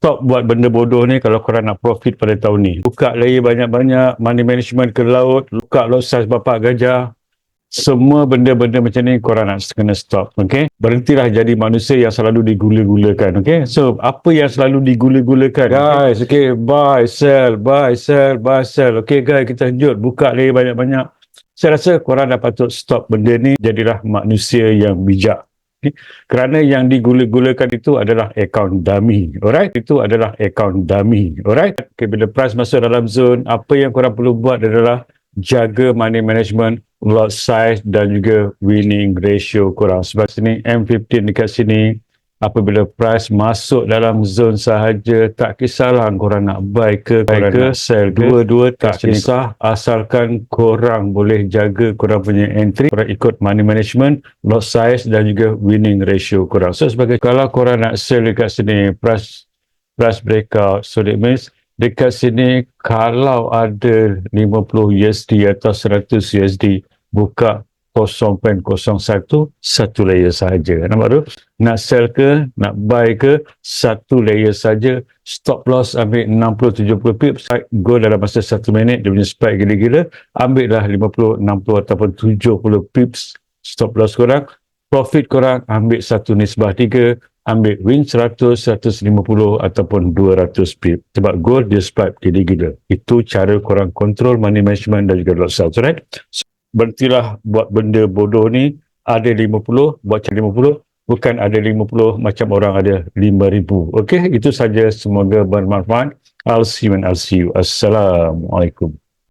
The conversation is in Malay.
stop buat benda bodoh ni kalau korang nak profit pada tahun ni. Buka layer banyak-banyak, money management ke laut, buka lot size bapak gajah. Semua benda-benda macam ni korang nak kena stop, okay? Berhentilah jadi manusia yang selalu digula-gulakan, okay? So, apa yang selalu digula-gulakan? Guys, okay, buy, sell, buy, sell, buy, sell. Okay guys, kita lanjut, buka layer banyak-banyak. Saya rasa korang dah patut stop benda ni, jadilah manusia yang bijak. Okay? Kerana yang digula-gulakan itu adalah account dummy, alright? Itu adalah account dummy, alright? Okay, bila price masuk dalam zone, apa yang korang perlu buat adalah jaga money management, lot size dan juga winning ratio korang. Sebab sini M15 dekat sini, apabila price masuk dalam zone sahaja, tak kisahlah korang nak buy ke, sell ke, dua-dua tak kisah, asalkan korang boleh jaga korang punya entry, korang ikut money management, lot size dan juga winning ratio korang. So sebagai kalau korang nak sell dekat sini, price breakout, so that means dekat sini kalau ada 50 USD atau 100 USD, buka 0.01 satu layer sahaja. Nampak tu? Nak sell ke, nak buy ke, satu layer saja. Stop loss ambil 60-70 pips, go dalam masa 1 minit, dia punya spike gila-gila, ambil lah 50, 60 ataupun 70 pips stop loss korang. Profit korang ambil satu nisbah 3, ambil win 100, 150 ataupun 200 pip. Sebab gold dia spike gila-gila. Itu cara korang control money management dan juga lot sales, right? So, berhentilah buat benda bodoh ni. Ada 50, buat macam 50, bukan ada 50 macam orang ada 5,000. Okey, itu saja, semoga bermanfaat. I'll see you and I'll see you. Assalamualaikum.